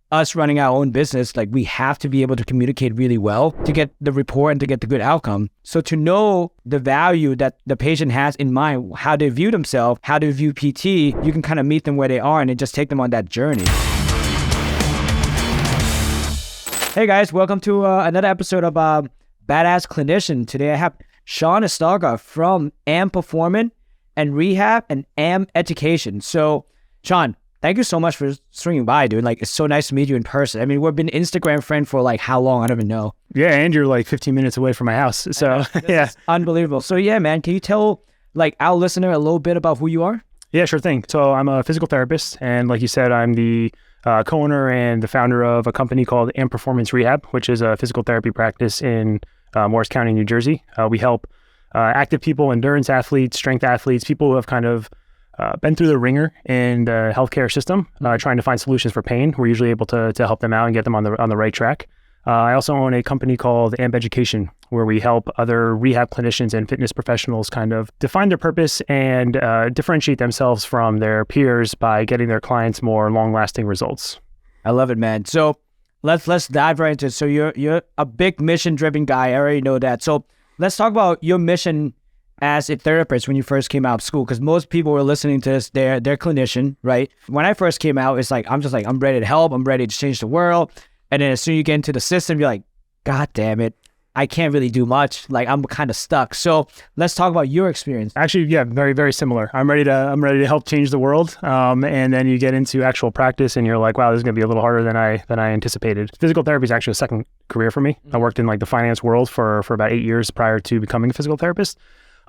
us running our own business, like we have to be able to communicate really well to get the rapport and to get the good outcome. So to know the value that the patient has in mind, how they view themselves, how they view PT, you can kind of meet them where they are and then just take them on that journey. Hey guys, welcome to another episode of Badass Clinician. Today I have Shaun Astorga from AMP Performance Rehab and AMP Education. So Shaun, thank you so much for swinging by, dude. Like, it's so nice to meet you in person. I mean, we've been Instagram friends for like how long? I don't even know. Yeah, and you're like 15 minutes away from my house. So yeah, unbelievable. So yeah, man, can you tell like our listener a little bit about who you are? Yeah, sure thing. So I'm a physical therapist, and like you said, I'm the co-owner and the founder of a company called AMP Performance Rehab, which is a physical therapy practice in Morris County, New Jersey. We help active people, endurance athletes, strength athletes, people who have kind of been through the ringer in the healthcare system, trying to find solutions for pain. We're usually able to help them out and get them on the right track. I also own a company called AMP Education, where we help other rehab clinicians and fitness professionals kind of define their purpose and differentiate themselves from their peers by getting their clients more long-lasting results. I love it, man. So let's dive right into it. So you're a big mission-driven guy. I already know that. So let's talk about your mission as a therapist when you first came out of school, because most people were listening to this, they're clinician, right? When I first came out, it's like, I'm ready to help. I'm ready to change the world. And then as soon as you get into the system, you're like, God damn it, I can't really do much. Like, I'm kind of stuck. So let's talk about your experience. Actually, yeah, very, very similar. I'm ready to help change the world. And then you get into actual practice and you're like, wow, this is going to be a little harder than I anticipated. Physical therapy is actually a second career for me. I worked in like the finance world for about 8 years prior to becoming a physical therapist.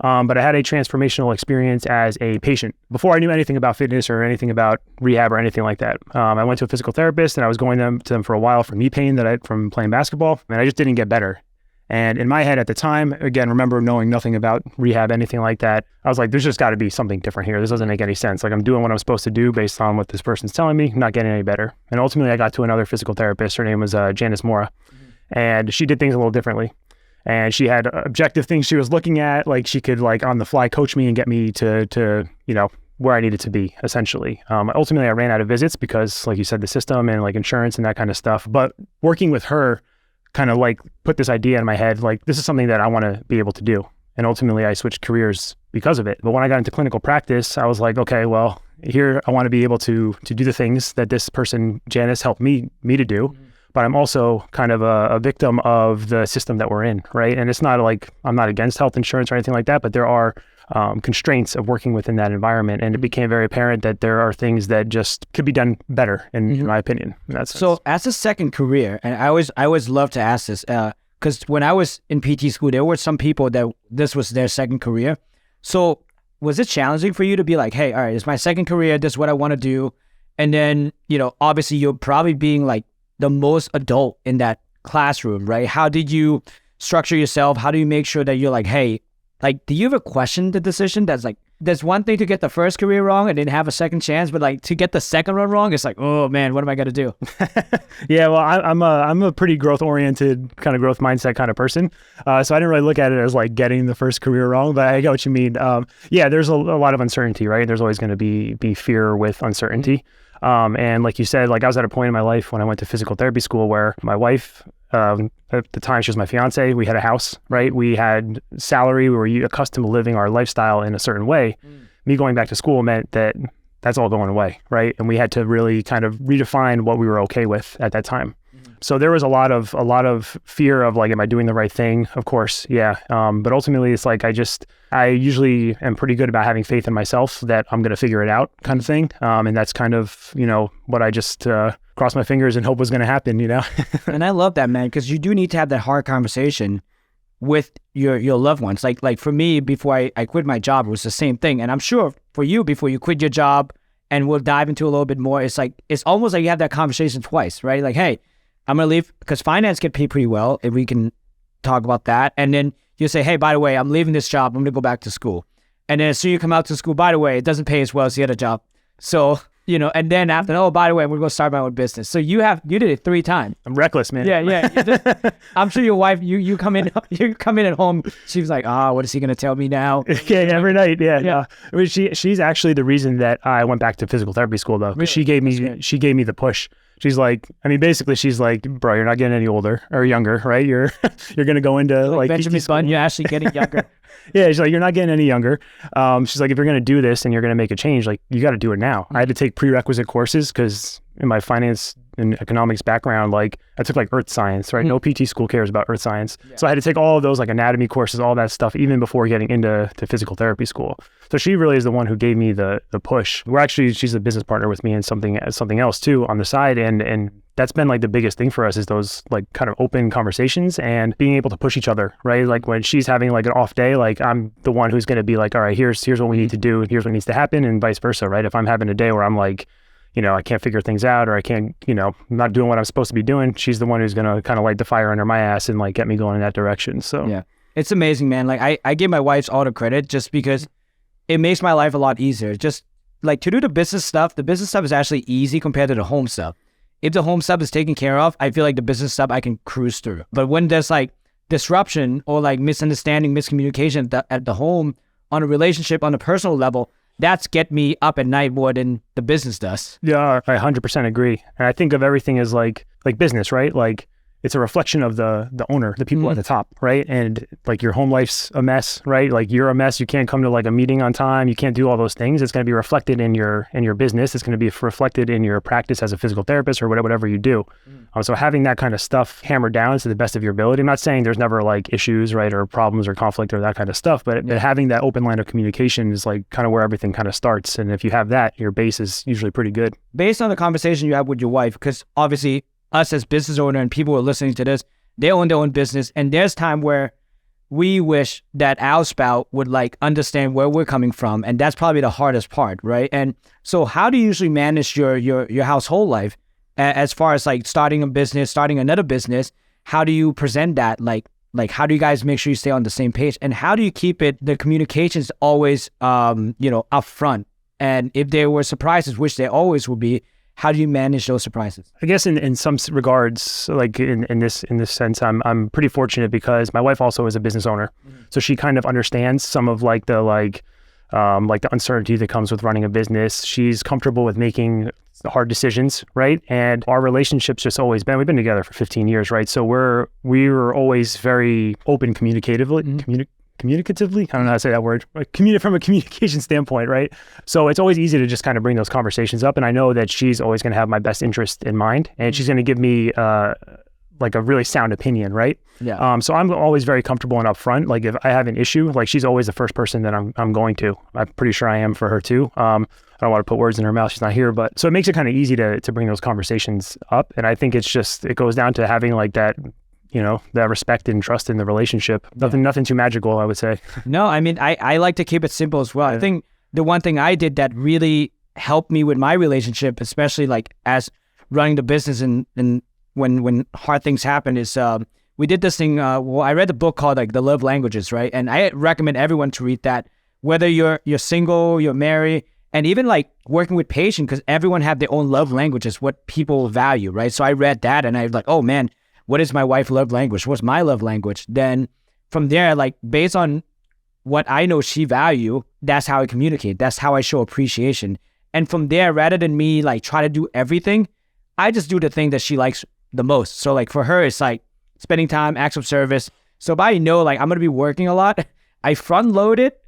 But I had a transformational experience as a patient before I knew anything about fitness or anything about rehab or anything like that. I went to a physical therapist and I was going to them for a while for knee pain from playing basketball, and I just didn't get better. And in my head at the time, again, remember knowing nothing about rehab, anything like that, I was like, there's just got to be something different here. This doesn't make any sense. Like, I'm doing what I'm supposed to do based on what this person's telling me, not getting any better. And ultimately, I got to another physical therapist. Her name was Janice Mora, and she did things a little differently. And she had objective things she was looking at, like she could like on the fly coach me and get me to where I needed to be, essentially. Ultimately, I ran out of visits because, like you said, the system and like insurance and that kind of stuff. But working with her kind of like put this idea in my head, like this is something that I want to be able to do. And ultimately, I switched careers because of it. But when I got into clinical practice, I was like, okay, well, here I want to be able to do the things that this person, Janice, helped me to do. But I'm also kind of a victim of the system that we're in, right? And it's not like I'm not against health insurance or anything like that, but there are constraints of working within that environment. And it became very apparent that there are things that just could be done better, in my opinion. So as a second career, and I always love to ask this, because when I was in PT school, there were some people that this was their second career. So was it challenging for you to be like, hey, all right, it's my second career, this is what I want to do. And then, obviously you're probably being like the most adult in that classroom, right? How did you structure yourself? How do you make sure that you're like, hey, like, do you ever question the decision? That's like, there's one thing to get the first career wrong and then have a second chance, but like to get the second one wrong, it's like, oh man, what am I going to do? Yeah, well, I'm a pretty growth-oriented, kind of growth mindset kind of person. So I didn't really look at it as like getting the first career wrong, but I get what you mean. Yeah, there's a lot of uncertainty, right? There's always going to be fear with uncertainty. And like you said, like I was at a point in my life when I went to physical therapy school where my wife, at the time she was my fiance, we had a house, right? We had salary, we were accustomed to living our lifestyle in a certain way. Me going back to school meant that that's all going away, right? And we had to really kind of redefine what we were okay with at that time. So there was a lot of fear of like, am I doing the right thing? Of course, yeah. But ultimately, it's like I usually am pretty good about having faith in myself that I'm going to figure it out, kind of thing. And that's kind of what I just cross my fingers and hope was going to happen. And I love that, man, because you do need to have that hard conversation with your loved ones. Like for me, before I quit my job, it was the same thing. And I'm sure for you, before you quit your job, and we'll dive into a little bit more, it's almost like you have that conversation twice, right? Like, hey, I'm going to leave because finance get paid pretty well, if we can talk about that. And then you say, hey, by the way, I'm leaving this job. I'm going to go back to school. And then as soon as you come out to school, by the way, it doesn't pay as well as the other job. So, and then after, oh, by the way, I'm going to go start my own business. So you did it 3 times. I'm reckless, man. Yeah. I'm sure your wife, you come in at home. She was like, what is he going to tell me now? Yeah, every night. Yeah. I mean, she's actually the reason that I went back to physical therapy school though. Really? She gave me the push She's like, I mean, basically she's like, bro, you're not getting any older or younger, right? You're going to go into like Benjamin Button, you're actually getting younger. Yeah, she's like, you're not getting any younger. She's like, if you're going to do this and you're going to make a change, like you got to do it now. I had to take prerequisite courses because in my finance and economics background, like I took like earth science, right? No PT school cares about earth science. Yeah. So I had to take all of those like anatomy courses, all that stuff, even before getting into physical therapy school. So she really is the one who gave me the push. She's a business partner with me in something else too on the side. And that's been like the biggest thing for us is those like kind of open conversations and being able to push each other, right? Like when she's having like an off day, like I'm the one who's going to be like, all right, here's what we need to do. Here's what needs to happen, and vice versa, right? If I'm having a day where I'm like, I can't figure things out, or I can't, I'm not doing what I'm supposed to be doing, she's the one who's going to kind of light the fire under my ass and like get me going in that direction. So yeah, it's amazing, man. Like I give my wife all the credit just because it makes my life a lot easier. Just like to do the business stuff is actually easy compared to the home stuff. If the home stuff is taken care of, I feel like the business stuff I can cruise through. But when there's like disruption or like misunderstanding, miscommunication at the home, on a relationship, on a personal level, that's get me up at night more than the business does. Yeah, I 100% agree. And I think of everything as like business, right? Like it's a reflection of the owner, the people at the top, right? And like your home life's a mess, right? Like you're a mess. You can't come to like a meeting on time. You can't do all those things. It's going to be reflected in your business. It's going to be reflected in your practice as a physical therapist or whatever you do. So having that kind of stuff hammered down to the best of your ability. I'm not saying there's never like issues, right, or problems or conflict or that kind of stuff, but having that open line of communication is like kind of where everything kind of starts. And if you have that, your base is usually pretty good. Based on the conversation you have with your wife, because obviously us as business owner and people who are listening to this, they own their own business, and there's time where we wish that our spouse would like understand where we're coming from, and that's probably the hardest part, right? And so how do you usually manage your household life as far as like starting a business, starting another business? How do you present that? Like how do you guys make sure you stay on the same page, and how do you keep the communications always up front? And if there were surprises, which there always will be, how do you manage those surprises? I guess in some regards, like in this sense, I'm pretty fortunate because my wife also is a business owner, so she kind of understands some of like the uncertainty that comes with running a business. She's comfortable with making hard decisions, right? And our relationship's just always been, we've been together for 15 years, right? So we were always very open communicatively, I don't know how to say that word, from a communication standpoint, right? So it's always easy to just kind of bring those conversations up. And I know that she's always going to have my best interest in mind, and she's going to give me like a really sound opinion, right? Yeah. So I'm always very comfortable and upfront. Like if I have an issue, like she's always the first person that I'm going to. I'm pretty sure I am for her too. I don't want to put words in her mouth. She's not here, but so it makes it kind of easy to bring those conversations up. And I think it goes down to having like that, that respect and trust in the relationship. Nothing too magical, I would say. No, I mean, I like to keep it simple as well. Yeah. I think the one thing I did that really helped me with my relationship, especially like as running the business and when hard things happen, is we did this thing. I read a book called like The Love Languages, right? And I recommend everyone to read that, whether you're single, you're married, and even like working with patients, because everyone have their own love languages, what people value, right? So I read that and I was like, oh man, what is my wife's love language? What's my love language? Then from there, like based on what I know she value, that's how I communicate. That's how I show appreciation. And from there, rather than me like try to do everything, I just do the thing that she likes the most. So like for her, it's like spending time, acts of service. So if I know like I'm going to be working a lot, I front load it,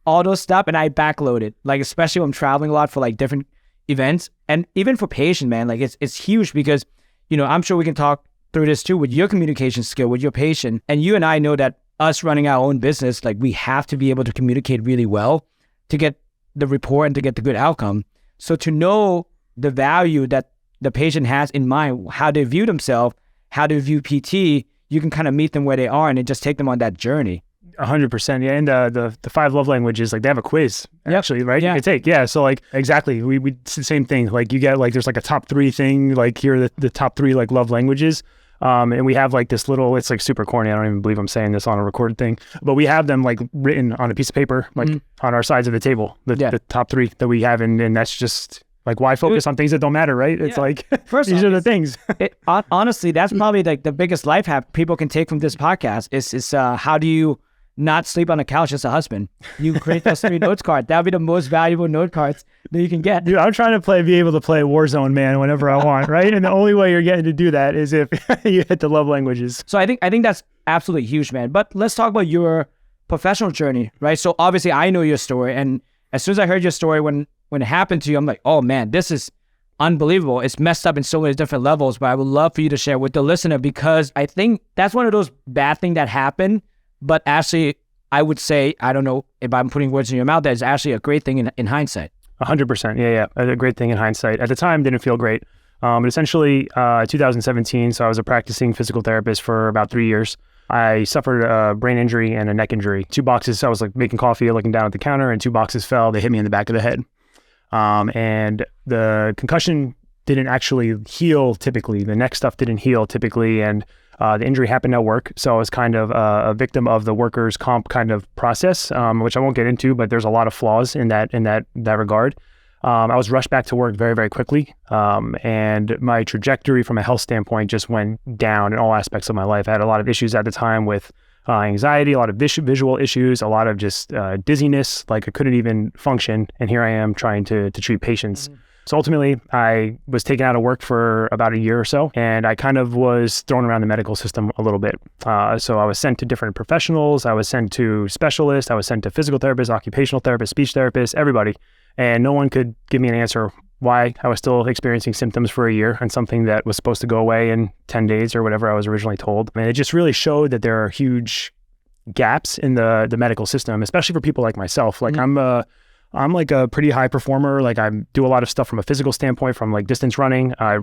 all those stuff, and I back load it. Like especially when I'm traveling a lot for like different events. And even for patient, man, like it's huge because, I'm sure we can talk through this too with your communication skill with your patient. And you and I know that us running our own business, like we have to be able to communicate really well to get the rapport and to get the good outcome. So to know the value that the patient has in mind, how they view themselves, how they view PT, you can kind of meet them where they are and then just take them on that journey. 100%. Yeah. And the 5 love languages, like they have a quiz actually, right? Yeah. You can take. Yeah. So like, exactly. We it's the same thing. Like you get like, there's like a top 3 thing, like here are the top 3 like love languages. And we have like this little, it's like super corny. I don't even believe I'm saying this on a recorded thing, but we have them like written on a piece of paper, like on our sides of the table, the top 3 that we have. And that's just like, why focus on things that don't matter, right? It's like, first these are the things. Honestly, that's probably like the biggest life hack people can take from this podcast is how do you not sleep on the couch as a husband. You create those 3 notes cards. That would be the most valuable note cards that you can get. Dude, I'm trying to be able to play Warzone, man, whenever I want, right? And the only way you're getting to do that is if you hit the love languages. So I think that's absolutely huge, man. But let's talk about your professional journey, right? So obviously I know your story, and as soon as I heard your story when it happened to you, I'm like, oh man, this is unbelievable. It's messed up in so many different levels, but I would love for you to share with the listener, because I think that's one of those bad things that happen. But actually, I would say, I don't know if I'm putting words in your mouth, that is actually a great thing in hindsight. 100%. Yeah. A great thing in hindsight. At the time, didn't feel great. But essentially, 2017, so I was a practicing physical therapist for about 3 years. I suffered a brain injury and a neck injury. 2 boxes, I was like making coffee, looking down at the counter, and 2 boxes fell. They hit me in the back of the head. And the concussion didn't actually heal typically. The neck stuff didn't heal typically. And the injury happened at work. So I was kind of a victim of the workers' comp kind of process, which I won't get into, but there's a lot of flaws in that regard. I was rushed back to work very, very quickly. And my trajectory from a health standpoint just went down in all aspects of my life. I had a lot of issues at the time with anxiety, a lot of visual issues, a lot of just dizziness, like I couldn't even function. And here I am trying to treat patients. Mm-hmm. So ultimately, I was taken out of work for about a year or so, and I kind of was thrown around the medical system a little bit. So I was sent to different professionals, I was sent to specialists, I was sent to physical therapists, occupational therapists, speech therapists, everybody. And no one could give me an answer why I was still experiencing symptoms for a year on something that was supposed to go away in 10 days or whatever I was originally told. And it just really showed that there are huge gaps in the medical system, especially for people like myself. Like I'm like a pretty high performer. Like I do a lot of stuff from a physical standpoint, from like distance running. I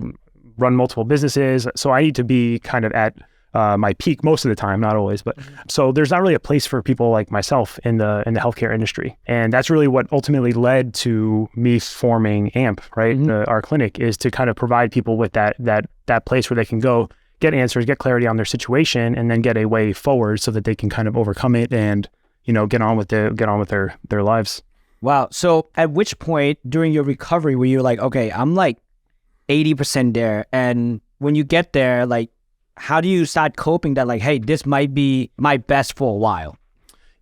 run multiple businesses. So I need to be kind of at my peak most of the time, not always, but so there's not really a place for people like myself in the healthcare industry. And that's really what ultimately led to me forming AMP, right? Mm-hmm. Our clinic is to kind of provide people with that place where they can go get answers, get clarity on their situation, and then get a way forward so that they can kind of overcome it and, get on with their lives. Wow. So at which point during your recovery were you like, okay, I'm like 80% there. And when you get there, like, how do you start coping that like, hey, this might be my best for a while?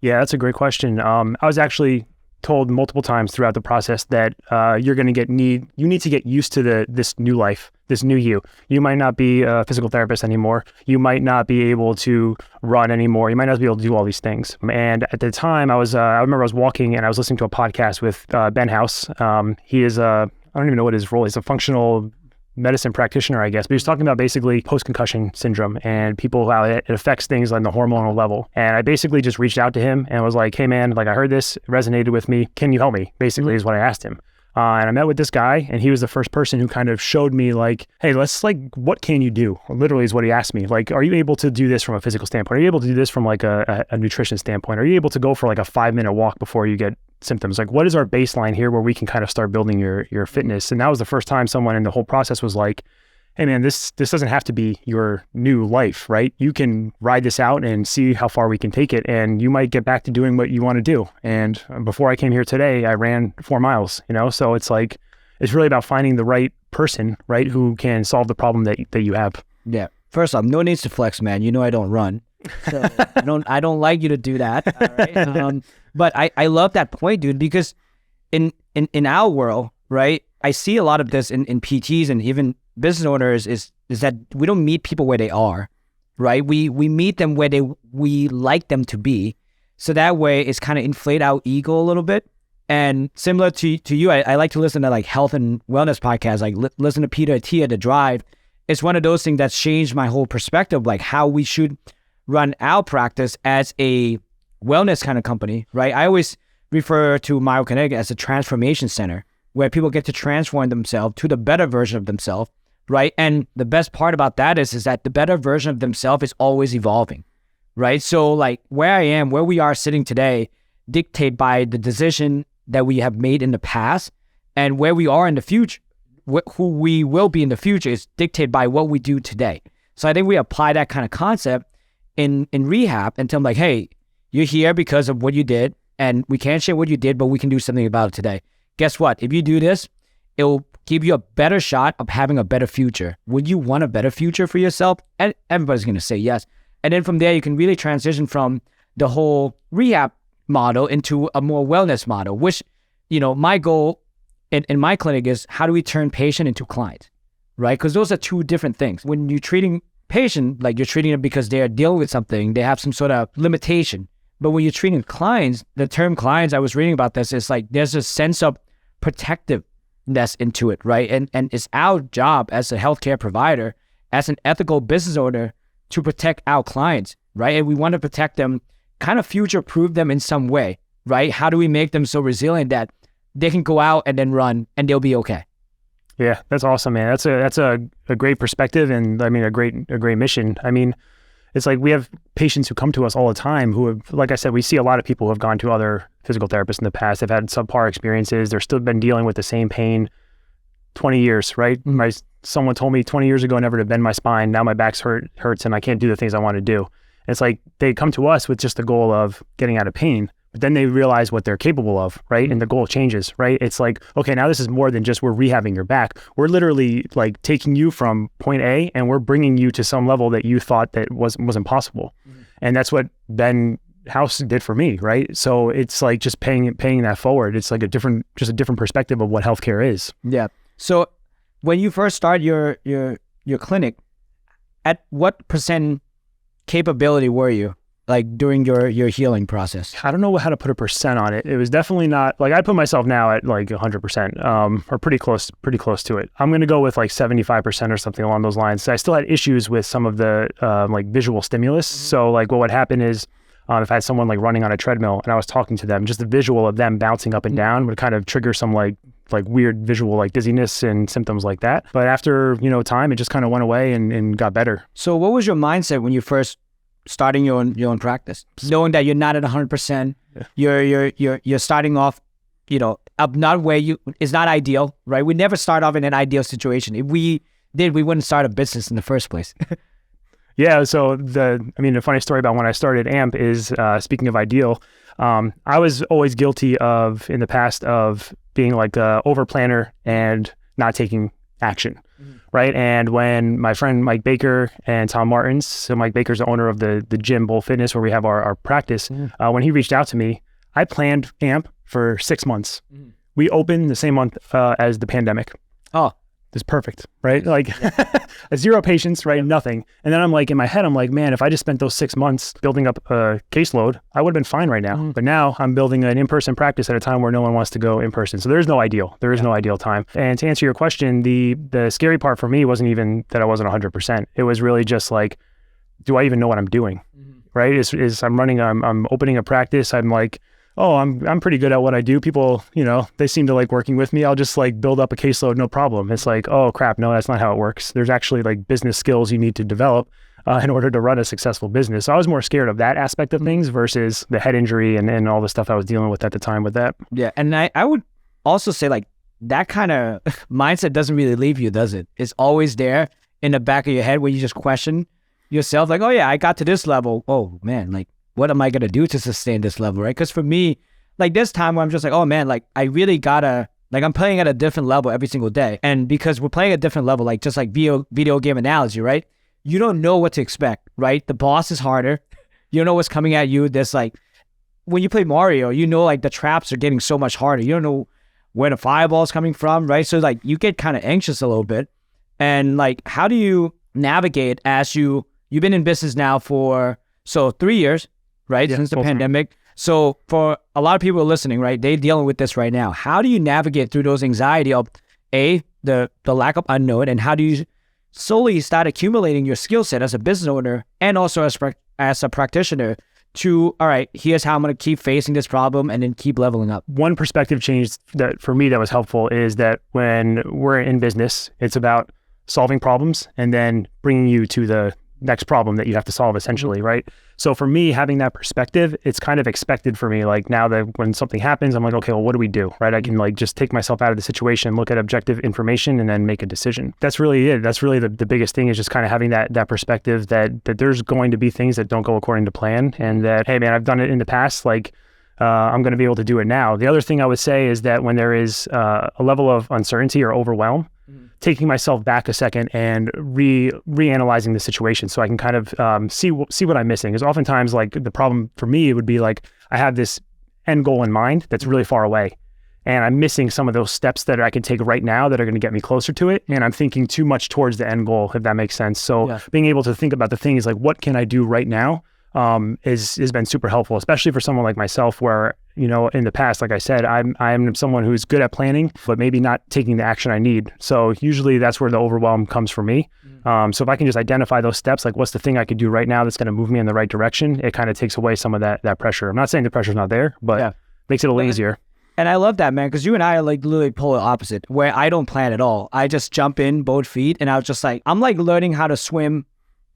Yeah, that's a great question. I was actually told multiple times throughout the process that you need to get used to this new life, this new you. You might not be a physical therapist anymore. You might not be able to run anymore. You might not be able to do all these things. And at the time, I remember I was walking and I was listening to a podcast with Ben House. He is I don't even know what his role is. He's a functional medicine practitioner, I guess, but he was talking about basically post-concussion syndrome and people, how it affects things on the hormonal level. And I basically just reached out to him and was like, hey man, like I heard this, it resonated with me. Can you help me? Basically is what I asked him. And I met with this guy and he was the first person who kind of showed me like, hey, what can you do? Literally is what he asked me. Like, are you able to do this from a physical standpoint? Are you able to do this from like a nutrition standpoint? Are you able to go for like a 5-minute walk before you get symptoms? Like, what is our baseline here where we can kind of start building your fitness? And that was the first time someone in the whole process was like, hey man, this doesn't have to be your new life, right? You can ride this out and see how far we can take it, and you might get back to doing what you want to do. And before I came here today, I ran 4 miles, so it's like, it's really about finding the right person, right, who can solve the problem that you have. Yeah. First off, no needs to flex, man. I don't run. So I don't like you to do that. All right? But I love that point, dude, because in our world, right, I see a lot of this in PTs and even business owners is that we don't meet people where they are, right? We meet them where we like them to be. So that way it's kind of inflate our ego a little bit. And similar to you, I like to listen to like health and wellness podcasts, like listen to Peter Attia, The Drive. It's one of those things that's changed my whole perspective, like how we should run our practice as a wellness kind of company, right? I always refer to Myokinetic as a transformation center where people get to transform themselves to the better version of themselves, right? And the best part about that is that the better version of themselves is always evolving, right? So like where we are sitting today, dictated by the decision that we have made in the past, and where we are in the future, who we will be in the future is dictated by what we do today. So I think we apply that kind of concept in rehab and tell them like, hey, you're here because of what you did, and we can't share what you did, but we can do something about it today. Guess what? If you do this, it will give you a better shot of having a better future. Would you want a better future for yourself? And everybody's going to say yes. And then from there, you can really transition from the whole rehab model into a more wellness model, which, my goal in my clinic is how do we turn patient into client, right? Because those are two different things. When you're treating patient, like you're treating them because they are dealing with something, they have some sort of limitation. But when you're treating clients, the term clients, I was reading about this, is like there's a sense of protectiveness into it, right? And it's our job as a healthcare provider, as an ethical business owner, to protect our clients, right? And we want to protect them, kind of future-proof them in some way, right? How do we make them so resilient that they can go out and then run and they'll be okay? Yeah, that's awesome, man. That's a great perspective, and I mean a great mission. I mean, it's like we have patients who come to us all the time who have, like I said, we see a lot of people who have gone to other physical therapists in the past. They've had subpar experiences. They're still been dealing with the same pain 20 years, right? Someone told me 20 years ago never to bend my spine. Now my back hurts and I can't do the things I want to do. It's like they come to us with just the goal of getting out of pain, but then they realize what they're capable of, right? And the goal changes, right? It's like, okay, now this is more than just we're rehabbing your back. We're literally like taking you from point A and we're bringing you to some level that you thought that was impossible. And that's what Ben House did for me, right? So it's like just paying that forward. It's like a different perspective of what healthcare is. Yeah. So when you first start your clinic, at what percent capability were you, like during your healing process? I don't know how to put a percent on it. It was definitely not like I put myself now at like 100%, or pretty close to it. I'm going to go with like 75% or something along those lines. So I still had issues with some of the like visual stimulus. So like what would happen is if I had someone like running on a treadmill and I was talking to them, just the visual of them bouncing up and down would kind of trigger some like weird visual like dizziness and symptoms like that. But after, time, it just kind of went away and got better. So what was your mindset when you first starting your own practice, knowing that you're not at 100%, you're starting off, up not where it's not ideal, right? We never start off in an ideal situation. If we did, we wouldn't start a business in the first place. Yeah. So the funny story about when I started AMP is, speaking of ideal, I was always guilty of, in the past, of being like a over planner and not taking action. Right. And when my friend Mike Baker and Tom Martins, so Mike Baker's the owner of the gym Bowl Fitness where we have our practice, when he reached out to me, I planned AMP for 6 months. We opened the same month as the pandemic. Oh, it's perfect, right? Like 0 patients, right? Nothing. And then I'm like, in my head, I'm like, man, if I just spent those 6 months building up a caseload, I would have been fine right now. But now I'm building an in-person practice at a time where no one wants to go in person. So there's no ideal. There is no ideal time. And to answer your question, the scary part for me wasn't even that I wasn't 100%. It was really just like, do I even know what I'm doing? Right? I'm opening a practice. I'm like, oh, I'm pretty good at what I do. People, they seem to like working with me. I'll just like build up a caseload, no problem. It's like, oh crap, no, that's not how it works. There's actually like business skills you need to develop in order to run a successful business. So I was more scared of that aspect of things versus the head injury and all the stuff I was dealing with at the time with that. Yeah, and I would also say like that kind of mindset doesn't really leave you, does it? It's always there in the back of your head where you just question yourself, like, oh yeah, I got to this level. Oh man, like, what am I going to do to sustain this level, right? Because for me, like this time where I'm just like, oh man, like I really gotta, like I'm playing at a different level every single day. And because we're playing at a different level, like just like video game analogy, right? You don't know what to expect, right? The boss is harder. You don't know what's coming at you. There's like, when you play Mario, like the traps are getting so much harder. You don't know where the fireball's coming from, right? So like you get kind of anxious a little bit. And like, how do you navigate as you've been in business now for 3 years, right? Yeah, since the pandemic. So for a lot of people listening, right, they're dealing with this right now. How do you navigate through those anxiety of the lack of unknown, and how do you slowly start accumulating your skill set as a business owner and also as a practitioner to, all right, here's how I'm going to keep facing this problem and then keep leveling up? One perspective change that for me that was helpful is that when we're in business, it's about solving problems and then bringing you to the next problem that you have to solve essentially, right? So for me, having that perspective, it's kind of expected for me. Like now that when something happens, I'm like, okay, well, what do we do, right? I can like just take myself out of the situation, look at objective information and then make a decision. That's really it. That's really the biggest thing is just kind of having that perspective that there's going to be things that don't go according to plan and that, hey man, I've done it in the past, like I'm going to be able to do it now. The other thing I would say is that when there is a level of uncertainty or overwhelm, taking myself back a second and reanalyzing the situation so I can kind of see what I'm missing. Because oftentimes, like, the problem for me would be like, I have this end goal in mind that's really far away, and I'm missing some of those steps that I can take right now that are going to get me closer to it. And I'm thinking too much towards the end goal, if that makes sense. So being able to think about the things like, what can I do right now, has been super helpful, especially for someone like myself, where, you know, in the past, like I said, I'm someone who's good at planning, but maybe not taking the action I need. So usually that's where the overwhelm comes for me. So if I can just identify those steps, like what's the thing I could do right now that's going to move me in the right direction, it kind of takes away some of that pressure. I'm not saying the pressure's not there, but makes it a little easier. And I love that, man, because you and I are like literally polar opposite, where I don't plan at all. I just jump in both feet, and I was just like, I'm like learning how to swim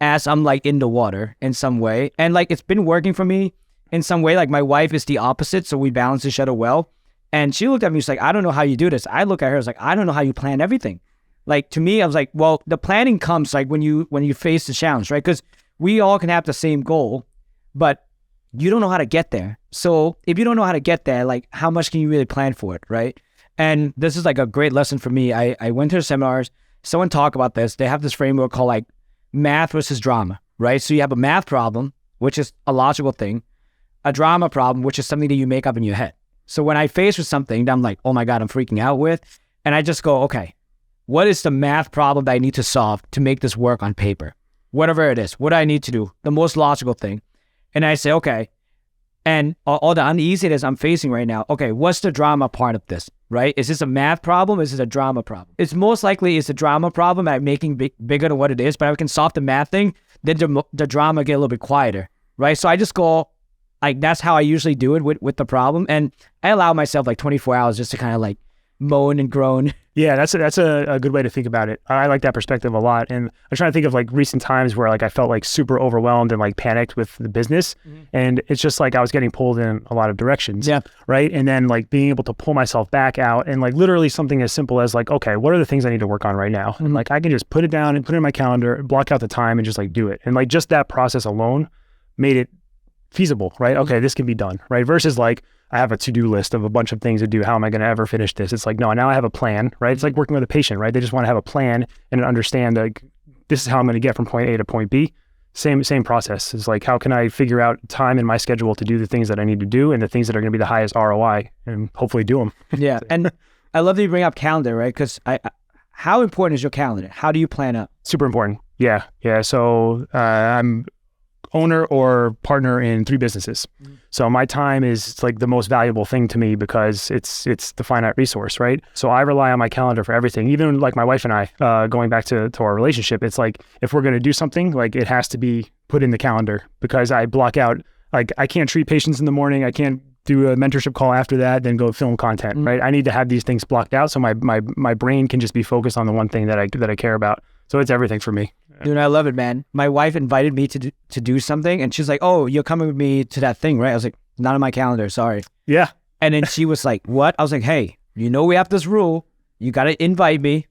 as I'm like in the water in some way. And like, it's been working for me in some way. Like, my wife is the opposite, so we balance each other well. And she looked at me, she's like, I don't know how you do this. I look at her, I was like, I don't know how you plan everything. Like, to me, I was like, well, the planning comes like when you face the challenge, right? Because we all can have the same goal, but you don't know how to get there. So if you don't know how to get there, like, how much can you really plan for it, right? And this is like a great lesson for me. I went to the seminars, someone talked about this. They have this framework called like math versus drama, right? So you have a math problem, which is a logical thing, a drama problem, which is something that you make up in your head. So when I face with something that I'm like, oh my God, I'm freaking out with, and I just go, okay, what is the math problem that I need to solve to make this work on paper? Whatever it is, what do I need to do? The most logical thing. And I say, okay, and all the uneasiness I'm facing right now, okay, what's the drama part of this, right? Is this a math problem? Is this a drama problem? It's most likely it's a drama problem at making bigger than what it is, but if I can solve the math thing, then the drama get a little bit quieter, right? So I just go, like, that's how I usually do it with the problem. And I allow myself like 24 hours just to kind of like moan and groan. Yeah, that's a good way to think about it. I like that perspective a lot. And I'm trying to think of like recent times where like I felt like super overwhelmed and like panicked with the business. And it's just like I was getting pulled in a lot of directions. Yeah. Right. And then like being able to pull myself back out and like literally something as simple as like, okay, what are the things I need to work on right now? And like I can just put it down and put it in my calendar, block out the time and just like do it. And like just that process alone made it feasible, right? Okay, this can be done, right? Versus like, I have a to-do list of a bunch of things to do. How am I going to ever finish this? It's like, no, now I have a plan, right? It's like working with a patient, right? They just want to have a plan and understand like, this is how I'm going to get from point A to point B. Same process. It's like, how can I figure out time in my schedule to do the things that I need to do and the things that are going to be the highest ROI and hopefully do them. Yeah. And I love that you bring up calendar, right? Because how important is your calendar? How do you plan out? Super important. Yeah. So I'm owner or partner in 3 businesses. So my time is like the most valuable thing to me because it's the finite resource, right? So I rely on my calendar for everything. Even like my wife and I, going back to our relationship, it's like, if we're going to do something, like it has to be put in the calendar because I block out, like I can't treat patients in the morning. I can't do a mentorship call after that, then go film content, right? I need to have these things blocked out so my brain can just be focused on the one thing that I care about. So it's everything for me. Dude, I love it, man. My wife invited me to do something, and she's like, oh, you're coming with me to that thing, right? I was like, not on my calendar, sorry. Yeah. And then she was like, what? I was like, hey, you know we have this rule. You got to invite me.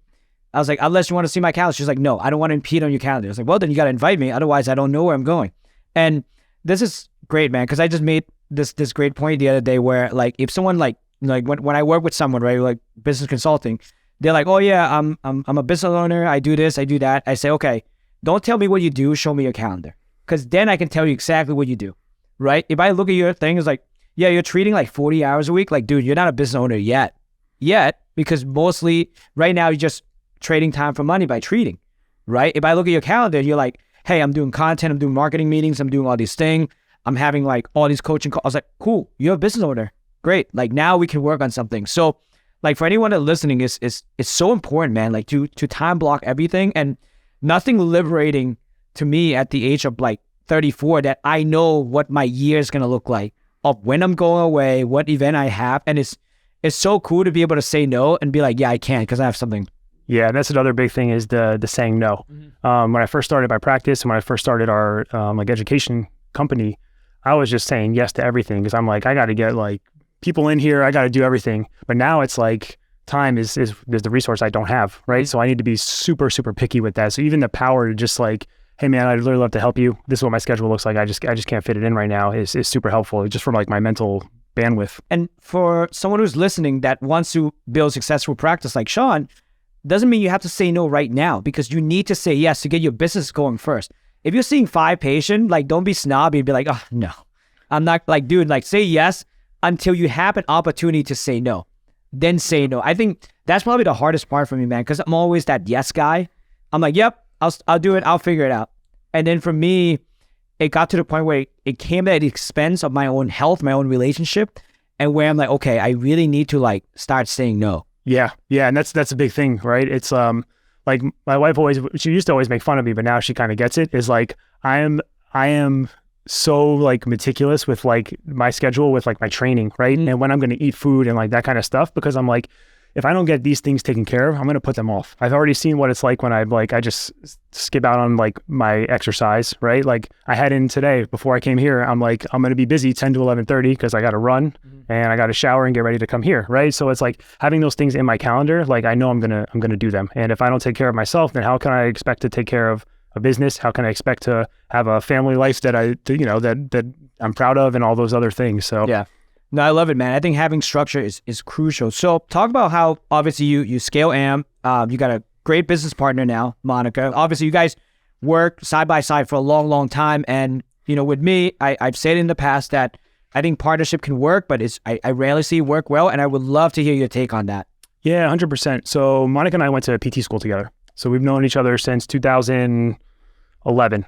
I was like, unless you want to see my calendar. She's like, no, I don't want to impede on your calendar. I was like, well, then you got to invite me. Otherwise, I don't know where I'm going. And this is great, man, because I just made this great point the other day where, like, if someone like when I work with someone, right, like business consulting, they're like, oh yeah, I'm a business owner. I do this, I do that. I say, okay, don't tell me what you do. Show me your calendar, because then I can tell you exactly what you do, right? If I look at your thing, it's like, yeah, you're treating like 40 hours a week. Like, dude, you're not a business owner yet, because mostly right now you're just trading time for money by treating, right? If I look at your calendar, you're like, hey, I'm doing content, I'm doing marketing meetings, I'm doing all these things, I'm having like all these coaching calls. I was like, cool, you're a business owner. Great. Like, now we can work on something. So like, for anyone that's listening, it's so important, man, like to time block everything. And nothing liberating to me at the age of like 34 that I know what my year is going to look like, of when I'm going away, what event I have. And it's so cool to be able to say no and be like, yeah, I can't because I have something. Yeah, that's another big thing is the saying no. When I first started my practice and when I first started our like education company, I was just saying yes to everything because I'm like, I got to get like people in here, I got to do everything. But now it's like time is the resource I don't have, right? So I need to be super, super picky with that. So even the power to just like, hey man, I'd really love to help you. This is what my schedule looks like. I just can't fit it in right now is super helpful just from like my mental bandwidth. And for someone who's listening that wants to build successful practice like Shaun, doesn't mean you have to say no right now, because you need to say yes to get your business going first. If you're seeing 5 patients, like, don't be snobby and be like, oh, no, I'm not, like, dude, like, say yes until you have an opportunity to say no. Then say no. I think that's probably the hardest part for me, man, because I'm always that yes guy. I'm like, yep, I'll do it. I'll figure it out. And then for me, it got to the point where it came at the expense of my own health, my own relationship, and where I'm like, okay, I really need to, like, start saying no. Yeah. And that's a big thing, right? It's like my wife she used to always make fun of me, but now she kind of gets it. Is like I am so, like, meticulous with, like, my schedule, with, like, my training, right? And when I'm going to eat food and, like, that kind of stuff, because I'm like, if I don't get these things taken care of, I'm going to put them off. I've already seen what it's like when I just skip out on, like, my exercise, right? Like, I had in today before I came here, I'm like, I'm going to be busy 10 to 11:30 because I got to run and I got to shower and get ready to come here, right? So it's like having those things in my calendar, like, I know I'm going to do them. And if I don't take care of myself, then how can I expect to take care of a business? How can I expect to have a family life that that I'm proud of, and all those other things? So yeah. No, I love it, man. I think having structure is crucial. So talk about how, obviously, you scale AMP. You got a great business partner now, Monica. Obviously, you guys worked side by side for a long, long time. And, with me, I've said in the past that I think partnership can work, but I rarely see it work well. And I would love to hear your take on that. Yeah, 100%. So Monica and I went to PT school together. So we've known each other since 2011.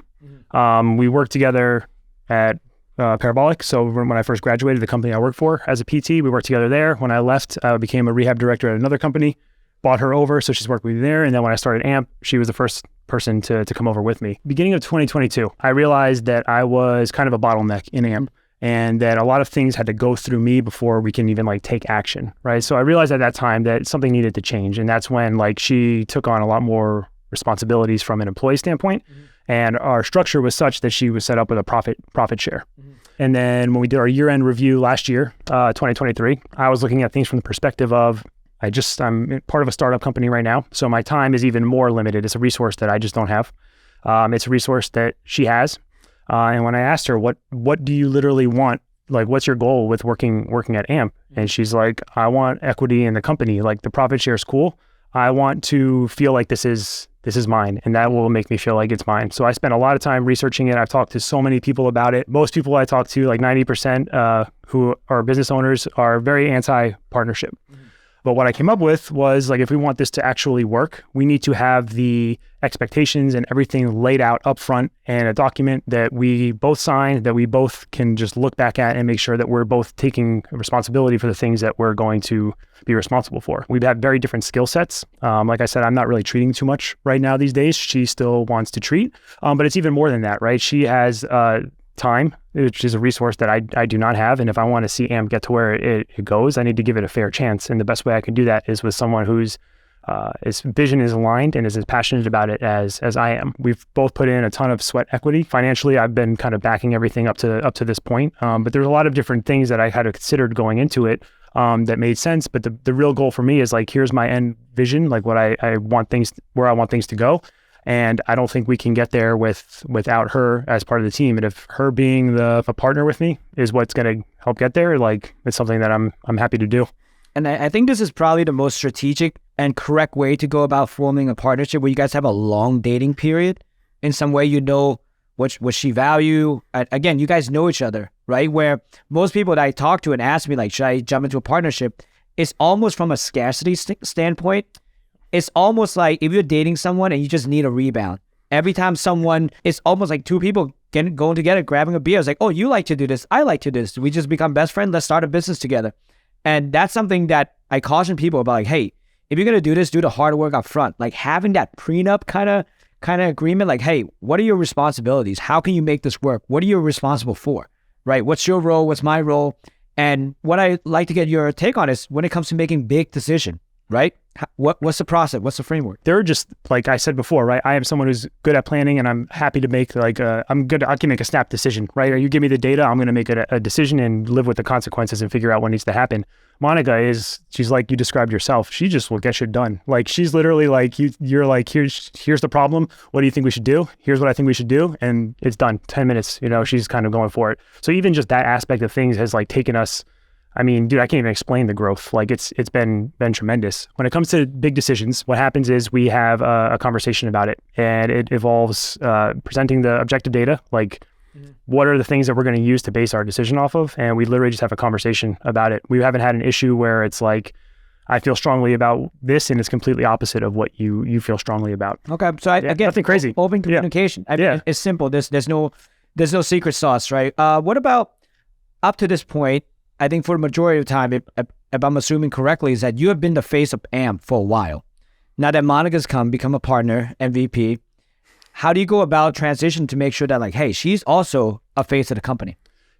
We worked together at Parabolic. So when I first graduated, the company I worked for as a PT, we worked together there. When I left, I became a rehab director at another company, bought her over, so she's worked with me there. And then when I started AMP, she was the first person to come over with me. Beginning of 2022, I realized that I was kind of a bottleneck in AMP, and that a lot of things had to go through me before we can even, like, take action, right? So I realized at that time that something needed to change. And that's when, like, she took on a lot more responsibilities from an employee standpoint. And our structure was such that she was set up with a profit share. And then when we did our year-end review last year, 2023, I was looking at things from the perspective of, I'm part of a startup company right now. So my time is even more limited. It's a resource that I just don't have. It's a resource that she has. And when I asked her, what do you literally want? Like, what's your goal with working at AMP? And she's like, I want equity in the company. Like, the profit share is cool. I want to feel like this is mine, and that will make me feel like it's mine. So I spent a lot of time researching it. I've talked to so many people about it. Most people I talk to, like 90%, who are business owners, are very anti-partnership. But what I came up with was, like, if we want this to actually work, we need to have the expectations and everything laid out up front, and a document that we both sign, that we both can just look back at and make sure that we're both taking responsibility for the things that we're going to be responsible for. We've had very different skill sets. Like I said, I'm not really treating too much right now these days. She still wants to treat, but it's even more than that, right? She has time, which is a resource that I do not have. And if I want to see AMP get to where it goes, I need to give it a fair chance. And the best way I can do that is with someone whose vision is aligned and is as passionate about it as I am. We've both put in a ton of sweat equity. Financially, I've been kind of backing everything up to this point. But there's a lot of different things that I had considered going into it that made sense. But the real goal for me is, like, here's my end vision, like what I want things, where I want things to go. And I don't think we can get there without her as part of the team. And if her being a partner with me is what's going to help get there, like, it's something that I'm happy to do. And I think this is probably the most strategic and correct way to go about forming a partnership, where you guys have a long dating period. In some way, what she value. Again, you guys know each other, right? Where most people that I talk to and ask me, like, should I jump into a partnership? It's almost from a scarcity standpoint. It's almost like if you're dating someone and you just need a rebound. Every time it's almost like two people going together, grabbing a beer. It's like, oh, you like to do this, I like to do this. We just become best friends. Let's start a business together. And that's something that I caution people about. Like, hey, if you're gonna do this, do the hard work up front. Like, having that prenup kind of agreement. Like, hey, what are your responsibilities? How can you make this work? What are you responsible for? Right? What's your role? What's my role? And what I like to get your take on is when it comes to making big decisions. Right? What's the process? What's the framework? They're just, like I said before, right? I am someone who's good at planning, and I'm happy to make I can make a snap decision, right? Or you give me the data, I'm going to make a decision and live with the consequences and figure out what needs to happen. Monica she's like you described yourself. She just will get shit done. Like, she's literally like, you're like, here's the problem. What do you think we should do? Here's what I think we should do. And it's done. 10 minutes, she's kind of going for it. So even just that aspect of things has, like, taken us I mean, dude, I can't even explain the growth. Like it's been tremendous. When it comes to big decisions, what happens is we have a conversation about it, and it involves presenting the objective data, like what are the things that we're going to use to base our decision off of, and we literally just have a conversation about it. We haven't had an issue where it's like, I feel strongly about this, and it's completely opposite of what you feel strongly about. Okay, so again, nothing crazy. Open communication. I mean, it's simple. There's no secret sauce, right? What about up to this point? I think for the majority of the time, if I'm assuming correctly, is that you have been the face of AMP for a while. Now that Monica's become a partner, MVP, how do you go about transition to make sure that, like, hey, she's also a face of the company?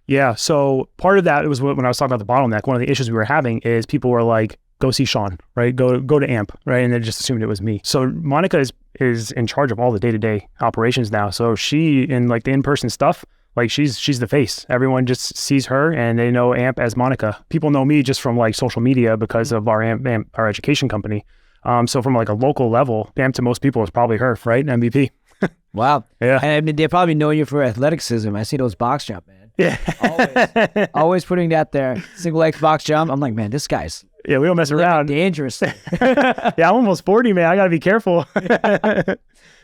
Yeah, so part of that was when I was talking about the bottleneck. One of the issues we were having is people were like, go see Shaun, right? Go to AMP, right? And they just assumed it was me. So Monica is in charge of all the day-to-day operations now. So she, in like the in-person stuff, like she's the face. Everyone just sees her and they know AMP as Monica. People know me just from like social media because of our AMP, our education company. So from like a local level, AMP to most people is probably her, right? MVP. Wow. Yeah. And I mean, they probably know you for athleticism. I see those box jump, man. Yeah. Always putting that there. Single leg box jump. I'm like, man, this guy's we don't mess around. Dangerous. Yeah, I'm almost 40, man. I got to be careful.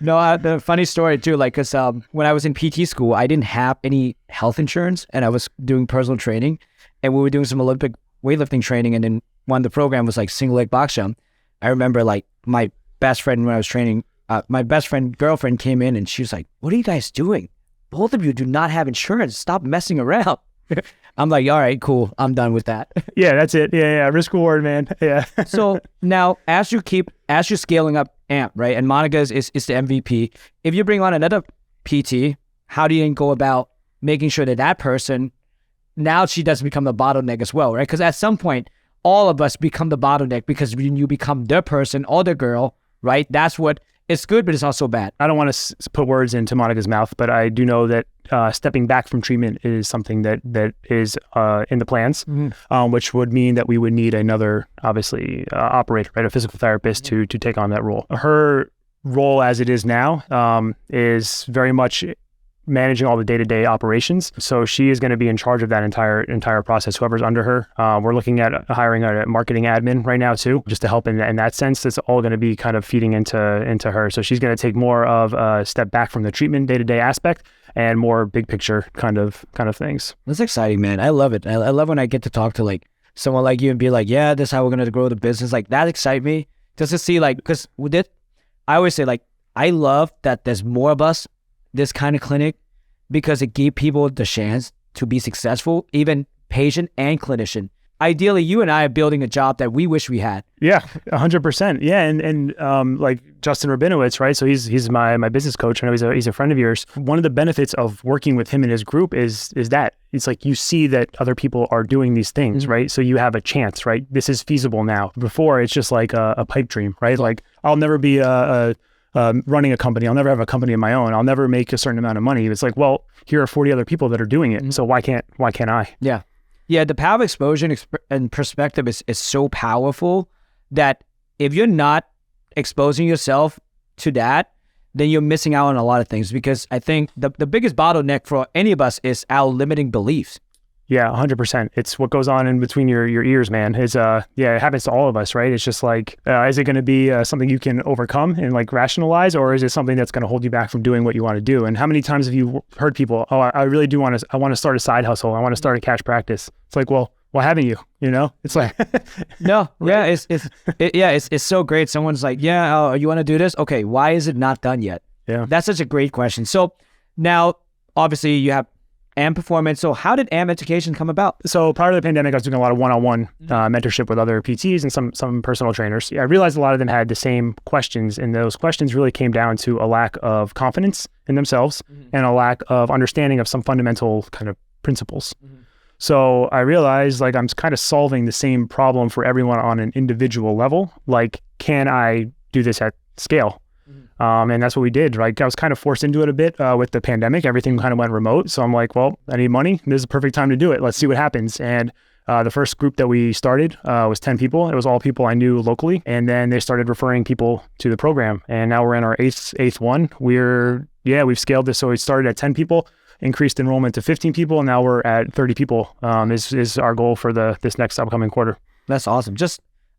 No, the funny story too, like, cause when I was in PT school, I didn't have any health insurance, and I was doing personal training, and we were doing some Olympic weightlifting training, and then one of the program was like single leg box jump. I remember like my best friend when I was training, my best friend girlfriend came in and she was like, "What are you guys doing? Both of you do not have insurance. Stop messing around." I'm like, all right, cool. I'm done with that. Yeah, that's it. Yeah. Risk reward, man. Yeah. So now as you're scaling up AMP, right? And Monica is the MVP. If you bring on another PT, how do you go about making sure that person, now she doesn't become the bottleneck as well, right? Because at some point, all of us become the bottleneck because when you become the person or the girl, right? That's what, it's good, but it's also bad. I don't want to put words into Monica's mouth, but I do know that stepping back from treatment is something that is in the plans, which would mean that we would need another, obviously, operator, right, a physical therapist to take on that role. Her role as it is now is very much managing all the day-to-day operations. So she is going to be in charge of that entire process, whoever's under her. We're looking at hiring a marketing admin right now too, just to help in that sense. It's all going to be kind of feeding into her. So she's going to take more of a step back from the treatment day-to-day aspect and more big picture kind of things. That's exciting, man. I love it. I love when I get to talk to like someone like you and be like, yeah, this is how we're going to grow the business. Like that excites me just to see, like, because with it, I always say, like, I love that there's more of us, this kind of clinic, because it gave people the chance to be successful, even patient and clinician. Ideally, you and I are building a job that we wish we had. Yeah, 100%. Yeah, and like Justin Rabinowitz, right? So he's my business coach. I know he's a friend of yours. One of the benefits of working with him and his group is that it's like you see that other people are doing these things, right? So you have a chance, right? This is feasible now. Before, it's just like a pipe dream, right? Like I'll never be running a company. I'll never have a company of my own. I'll never make a certain amount of money. It's like, well, here are 40 other people that are doing it. So why can't I? Yeah. Yeah. The power of exposure and perspective is so powerful that if you're not exposing yourself to that, then you're missing out on a lot of things, because I think the biggest bottleneck for any of us is our limiting beliefs. Yeah, 100%. It's what goes on in between your ears, man. It happens to all of us, right? It's just like, is it going to be something you can overcome and like rationalize, or is it something that's going to hold you back from doing what you want to do? And how many times have you heard people, oh, I really do want to start a side hustle. I want to start a cash practice. It's like, well, why haven't you? You know, it's like, no, yeah, it's so great. Someone's like, yeah, you want to do this? Okay. Why is it not done yet? Yeah. That's such a great question. So now, obviously, you have AMP Performance. So how did AMP Education come about? So prior to the pandemic, I was doing a lot of one-on-one mentorship with other PTs and some personal trainers. I realized a lot of them had the same questions, and those questions really came down to a lack of confidence in themselves and a lack of understanding of some fundamental kind of principles. So I realized, like, I'm kind of solving the same problem for everyone on an individual level. Like, can I do this at scale? And that's what we did. Right, I was kind of forced into it a bit with the pandemic. Everything kind of went remote. So I'm like, well, I need money. This is the perfect time to do it. Let's see what happens. And the first group that we started was 10 people. It was all people I knew locally. And then they started referring people to the program. And now we're in our eighth one. We're Yeah, we've scaled this. So we started at 10 people, increased enrollment to 15 people, and now we're at 30 people. Is our goal for this next upcoming quarter. That's awesome.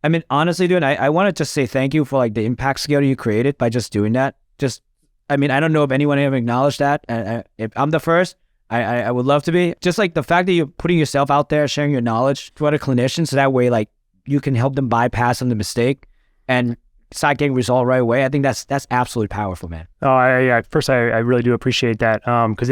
I mean, honestly, dude, I want to just say thank you for like the impact scale you created by just doing that. I mean, I don't know if anyone ever acknowledged that. If I'm the first, I would love to be. Just like the fact that you're putting yourself out there, sharing your knowledge to other clinicians, so that way, like, you can help them bypass on the mistake and start getting resolved right away. I think that's absolutely powerful, man. Oh, first, I really do appreciate that, because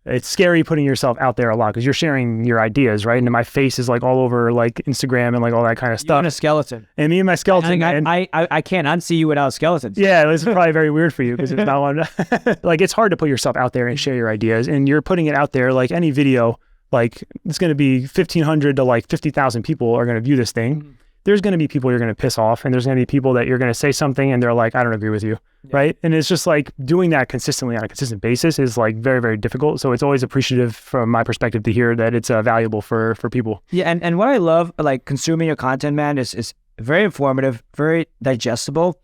it's scary putting yourself out there a lot, because you're sharing your ideas, right? And my face is like all over like Instagram and like all that kind of stuff. You and a skeleton. And me and my skeleton. I can't unsee you without skeletons. Yeah, this is probably very weird for you, because it's not one. Like, it's hard to put yourself out there and share your ideas, and you're putting it out there. Like any video, like it's going to be 1,500 to like 50,000 people are going to view this thing. Mm-hmm. There's going to be people you're going to piss off, and there's going to be people that you're going to say something and they're like, I don't agree with you. Yeah. Right. And it's just like doing that consistently on a consistent basis is like very, very difficult. So it's always appreciative from my perspective to hear that it's valuable for people. Yeah. And what I love, like, consuming your content, man, is very informative, very digestible.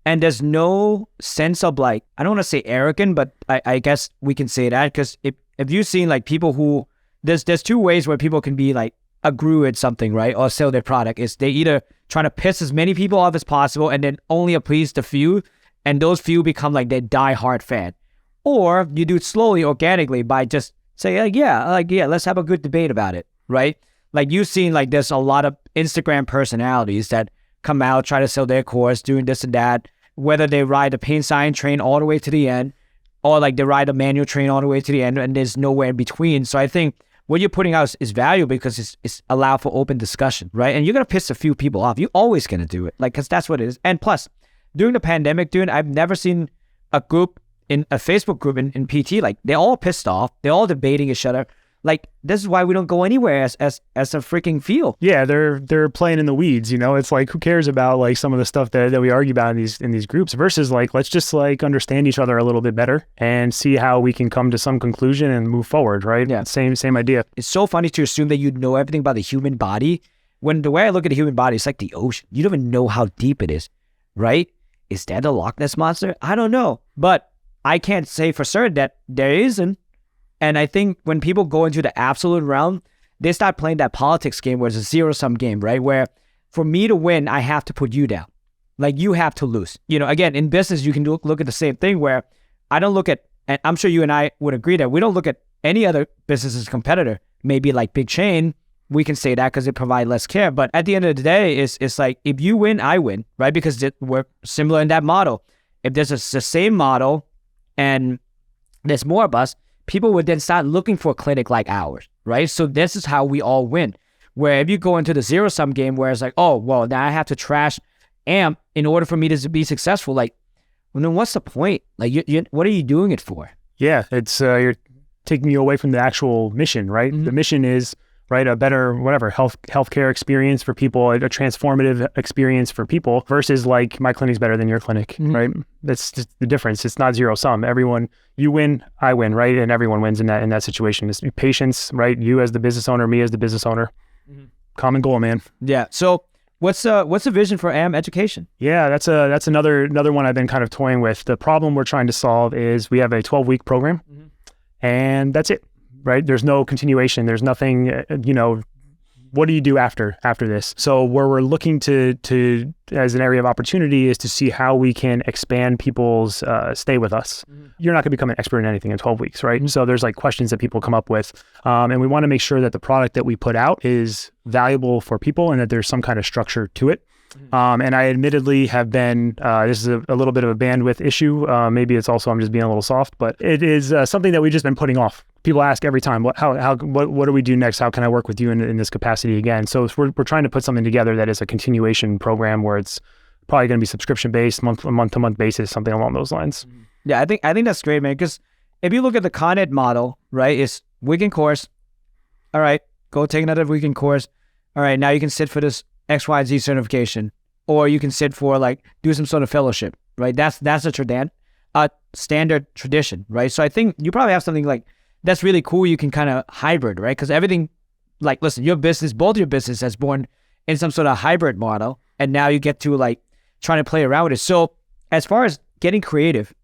And there's no sense of, like, I don't want to say arrogant, but I guess we can say that, because if you've seen like people who, there's two ways where people can be like, agree with something, right, or sell their product. Is they either trying to piss as many people off as possible and then only appease the few, and those few become like their die-hard fan, or you do it slowly, organically, by just say yeah, let's have a good debate about it, right? Like, you've seen, like, there's a lot of Instagram personalities that come out, try to sell their course, doing this and that, whether they ride the pain sign train all the way to the end, or like they ride a manual train all the way to the end, and there's nowhere in between. So I think what you're putting out is valuable, because it's allowed for open discussion, right? And you're going to piss a few people off. You're always going to do it, like, because that's what it is. And plus, during the pandemic, dude, I've never seen a group, in a Facebook group in PT, like, they're all pissed off. They're all debating each other. Like, this is why we don't go anywhere as a freaking field. Yeah, they're playing in the weeds, you know? It's like, who cares about like some of the stuff that we argue about in these groups, versus like, let's just like understand each other a little bit better and see how we can come to some conclusion and move forward, right? Yeah. Same idea. It's so funny to assume that you know everything about the human body, when the way I look at the human body, it's like the ocean. You don't even know how deep it is, right? Is that the Loch Ness Monster? I don't know. But I can't say for certain that there isn't. And I think when people go into the absolute realm, they start playing that politics game where it's a zero-sum game, right? Where for me to win, I have to put you down. Like, you have to lose. You know, again, in business, you can look at the same thing, where I don't look at, and I'm sure you and I would agree that we don't look at any other business as a competitor. Maybe like big chain, we can say that because they provide less care. But at the end of the day, it's like, if you win, I win, right? Because we're similar in that model. If there's the same model and there's more of us, people would then start looking for a clinic like ours, right? So this is how we all win. Where if you go into the zero-sum game, where it's like, oh, well, now I have to trash AMP in order for me to be successful. Like, well, then what's the point? Like, what are you doing it for? Yeah, it's you're taking you away from the actual mission, right? Mm-hmm. The mission is, right, a better, whatever, healthcare experience for people, a transformative experience for people, versus like, my clinic's better than your clinic, mm-hmm. right? That's just the difference. It's not zero sum. Everyone, you win, I win, right? And everyone wins in that situation. It's patience, right? You as the business owner, me as the business owner. Mm-hmm. Common goal, man. Yeah. So what's the vision for AM Education? Yeah, that's another one I've been kind of toying with. The problem we're trying to solve is we have a 12-week program, mm-hmm. and that's it. Right? There's no continuation. There's nothing, what do you do after this? So where we're looking to as an area of opportunity is to see how we can expand people's stay with us. Mm-hmm. You're not going to become an expert in anything in 12 weeks, right? Mm-hmm. So there's like questions that people come up with. And we want to make sure that the product that we put out is valuable for people and that there's some kind of structure to it. Mm-hmm. And I admittedly have been, this is a little bit of a bandwidth issue. Maybe it's also, I'm just being a little soft, but it is something that we've just been putting off. People ask every time, what do we do next? How can I work with you in this capacity again? So we're trying to put something together that is a continuation program where it's probably going to be subscription based, month to month basis, something along those lines. Yeah, I think that's great, man. Because if you look at the Con Ed model, right, it's weekend course. All right, go take another weekend course. All right, now you can sit for this X, Y, Z certification, or you can sit for like do some sort of fellowship, right? That's a standard tradition, right? So I think you probably have something like that's really cool. You can kind of hybrid, right? Because everything, like, listen, your business, both your business has born in some sort of hybrid model, and now you get to like trying to play around with it. So as far as getting creative,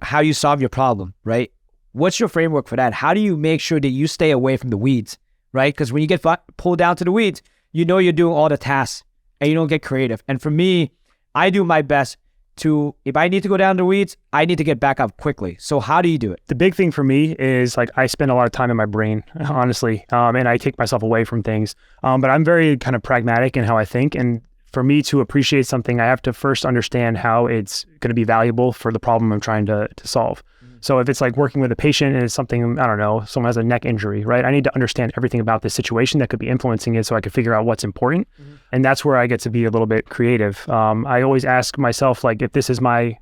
how you solve your problem, right? What's your framework for that? How do you make sure that you stay away from the weeds, right? Because when you get pulled down to the weeds, you know you're doing all the tasks and you don't get creative. And for me, I do my best to, if I need to go down the weeds, I need to get back up quickly. So how do you do it? The big thing for me is like I spend a lot of time in my brain, honestly, and I take myself away from things. But I'm very kind of pragmatic in how I think. And for me to appreciate something, I have to first understand how it's going to be valuable for the problem I'm trying to solve. So if it's like working with a patient and it's something, I don't know, someone has a neck injury, right? I need to understand everything about this situation that could be influencing it so I can figure out what's important. And that's where I get to be a little bit creative. I always ask myself, like, if this is my